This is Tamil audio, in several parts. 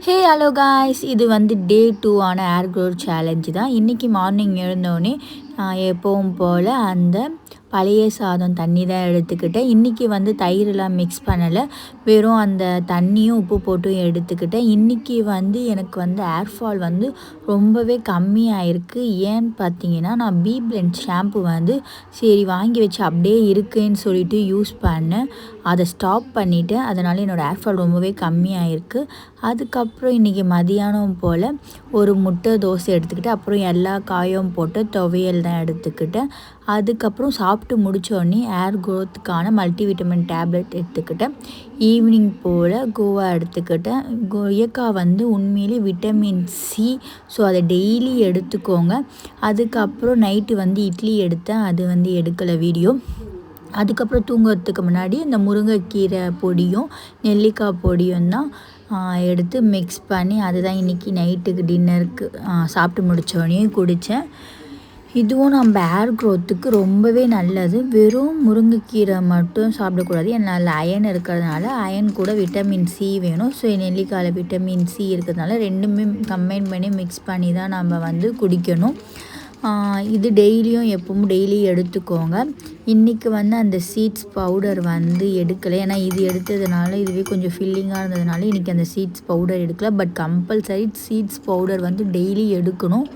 ஹே ஹலோ காய்ஸ், இது வந்து டே 2 ஆன ஏர் க்ரோத் சேலஞ்சு தான். இன்றைக்கி மார்னிங் எழுந்தோடனே எப்பவும் போல் அந்த பழைய சாதம் தண்ணி தான் எடுத்துக்கிட்டேன். இன்றைக்கி வந்து தயிரெலாம் மிக்ஸ் பண்ணலை, வெறும் அந்த தண்ணியும் உப்பு போட்டும் எடுத்துக்கிட்டேன். இன்றைக்கி வந்து எனக்கு வந்து ஏர் ஃபால் வந்து ரொம்பவே கம்மியாயிருக்கு. ஏன்னு பார்த்தீங்கன்னா, நான் பி பிளெண்ட் ஷாம்பு வந்து சரி வாங்கி வச்சு அப்படியே இருக்குன்னு சொல்லிட்டு யூஸ் பண்ணேன். அதை ஸ்டாப் பண்ணிவிட்டேன். அதனால் என்னோடய ஏர் ஃபால் ரொம்பவே கம்மியாயிருக்கு. அதுக்கப்புறம் இன்றைக்கி மதியானம் போல் ஒரு முட்டை தோசை எடுத்துக்கிட்டேன். அப்புறம் எல்லா காயும் போட்டு துவையல் தான் எடுத்துக்கிட்டேன். அதுக்கப்புறம் சாப்பிட்டு முடித்தோடனே ஏர் க்ரோத்துக்கான மல்டிவிட்டமின் டேப்லெட் எடுத்துக்கிட்டேன். ஈவினிங் போல் கோவா எடுத்துக்கிட்டேன். கொய்யாக்காய் வந்து உண்மையிலே விட்டமின் சி, ஸோ அதை டெய்லி எடுத்துக்கோங்க. அதுக்கப்புறம் நைட்டு வந்து இட்லி எடுத்தேன், அது வந்து எடுக்கலை வீடியோ. அதுக்கப்புறம் தூங்குறதுக்கு முன்னாடி இந்த முருங்கைக்கீரை பொடியும் நெல்லிக்காய் பொடியும் தான் எடுத்து மிக்ஸ் பண்ணி அதுதான் இன்றைக்கி நைட்டுக்கு டின்னருக்கு சாப்பிட்டு முடித்தோடனே குடித்தேன். இதுவும் நம்ம ஏர் க்ரோத்துக்கு ரொம்பவே நல்லது. வெறும் முருங்கைக்கீரை மட்டும் சாப்பிடக்கூடாது, ஏன்னா அதில் அயன் இருக்கிறதுனால அயன் கூட விட்டமின் சி வேணும். ஸோ நெல்லிக்காயில் விட்டமின் சி இருக்கிறதுனால ரெண்டுமே கம்பைன் பண்ணி மிக்ஸ் பண்ணி தான் நம்ம வந்து குடிக்கணும். இது டெய்லியும் எப்பவும் டெய்லி எடுத்துக்கோங்க. இன்றைக்கி வந்து அந்த சீட்ஸ் பவுடர் வந்து எடுக்கலை, ஏன்னா இது எடுத்ததுனால இதுவே கொஞ்சம் ஃபில்லிங்காக இருந்ததுனால இன்றைக்கி அந்த சீட்ஸ் பவுடர் எடுக்கலை. பட் கம்பல்சரி சீட்ஸ் பவுடர் வந்து டெய்லி எடுக்கணும்.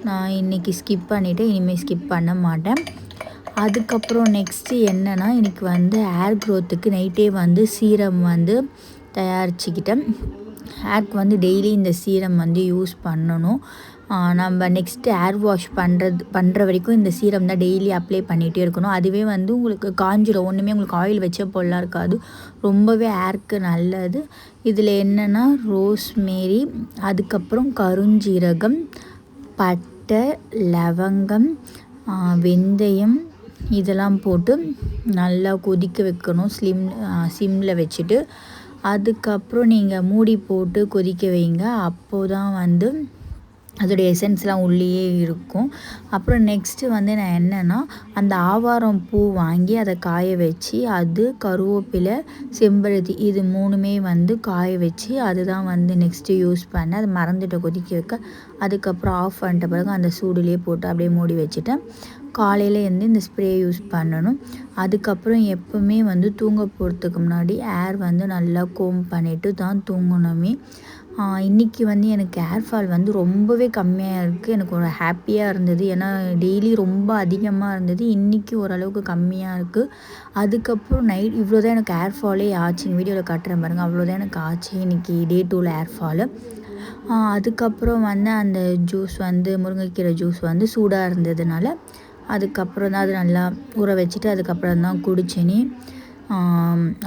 நான் இன்றைக்கி ஸ்கிப் பண்ணிவிட்டேன், இனிமேல் ஸ்கிப் பண்ண மாட்டேன். அதுக்கப்புறம் நெக்ஸ்ட்டு என்னென்னா, இன்றைக்கி வந்து ஏர் க்ரோத்துக்கு நைட்டே வந்து சீரம் வந்து தயாரிச்சுக்கிட்டேன். ஹேர்க்கு வந்து டெய்லி இந்த சீரம் வந்து யூஸ் பண்ணணும். நம்ம நெக்ஸ்ட்டு ஏர் வாஷ் பண்ணுற வரைக்கும் இந்த சீரம் தான் டெய்லி அப்ளை பண்ணிகிட்டே இருக்கணும். அதுவே வந்து உங்களுக்கு காஞ்சிடும், ஒன்றுமே உங்களுக்கு ஆயில் வச்ச போலாம் இருக்காது, ரொம்பவே ஏர்க்கு நல்லது. இதில் என்னென்னா ரோஸ்மேரி, அதுக்கப்புறம் கருஞ்சீரகம், பட்டை, லவங்கம், வெந்தயம் இதெல்லாம் போட்டு நல்லா கொதிக்க வைக்கணும் சிம்மில் வச்சுட்டு. அதுக்கப்புறம் நீங்கள் மூடி போட்டு கொதிக்க வைங்க, அப்போது தான் வந்து அதோடைய எசன்ஸ்லாம் உள்ளேயே இருக்கும். அப்புறம் நெக்ஸ்ட்டு வந்து நான் என்னென்னா, அந்த ஆவாரம் பூ வாங்கி அதை காய வச்சு, அது கருவேப்பிலை, செம்பருத்தி இது 3மே வந்து காய வச்சு அதுதான் வந்து நெக்ஸ்ட்டு யூஸ் பண்ணேன். அதை மறந்துட்டு கொதிக்க வைக்க. அதுக்கப்புறம் ஆஃப் பண்ணிட்ட பிறகு அந்த சூடுலேயே போட்டு அப்படியே மூடி வச்சுட்டேன். காலையில் வந்து இந்த ஸ்ப்ரே யூஸ் பண்ணணும். அதுக்கப்புறம் எப்போவுமே வந்து தூங்க போகிறதுக்கு முன்னாடி ஏர் வந்து நல்லா கோம் பண்ணிவிட்டு தான் தூங்கணுமே. இன்றைக்கி வந்து எனக்கு ஏர் ஃபால் வந்து ரொம்பவே கம்மியாக இருக்குது. எனக்கு ஒரு ஹாப்பியாக இருந்தது, ஏன்னா டெய்லி ரொம்ப அதிகமாக இருந்தது. இன்றைக்கி ஓரளவுக்கு கம்மியாக இருக்குது. அதுக்கப்புறம் நைட் இவ்வளோ தான் எனக்கு ஏர் ஃபாலே ஆச்சு. வீடியோவில் காட்டுறேன் பாருங்கள், அவ்வளோதான் எனக்கு ஆச்சு இன்றைக்கி டே 2ல் ஏர் ஃபாலு. அதுக்கப்புறம் வந்து அந்த ஜூஸ் வந்து முருங்கைக்கீரை ஜூஸ் வந்து சூடாக இருந்ததுனால அதுக்கப்புறம் தான் அது நல்லா ஊற வச்சுட்டு அதுக்கப்புறம் தான் குடித்தேனே.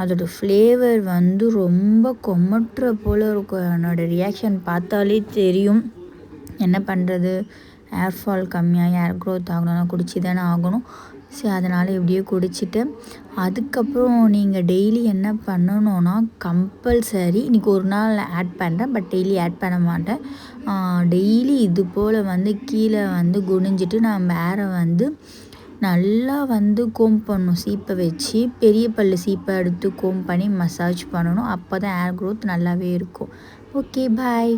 அதோடய ஃப்ளேவர் வந்து ரொம்ப கொமட்டுற போல் இருக்கும். என்னோடய ரியாக்ஷன் பார்த்தாலே தெரியும். என்ன பண்ணுறது, ஏர் ஃபால் கம்மியாக ஏர் க்ரோத் ஆகணும்னா குடிச்சு தானே ஆகணும். சரி, அதனால் இப்படியே குடிச்சிட்டு அதுக்கப்புறம் நீங்கள் டெய்லி என்ன பண்ணணுன்னா, கம்பல்சரி இன்றைக்கி ஒரு நாள் ஆட் பண்ணுறேன், பட் டெய்லி ஆட் பண்ண மாட்டேன். டெய்லி இது போல் வந்து கீழே வந்து குனிஞ்சிட்டு நம்ம ஏரை வந்து நல்லா வந்து கோம் பண்ணணும். சீப்பை வச்சு பெரிய பல்லு சீப்பை எடுத்து கோம் பண்ணி மசாஜ் பண்ணணும். அப்போ தான் ஏர் க்ரோத் நல்லாவே இருக்கும். ஓகே, பாய்.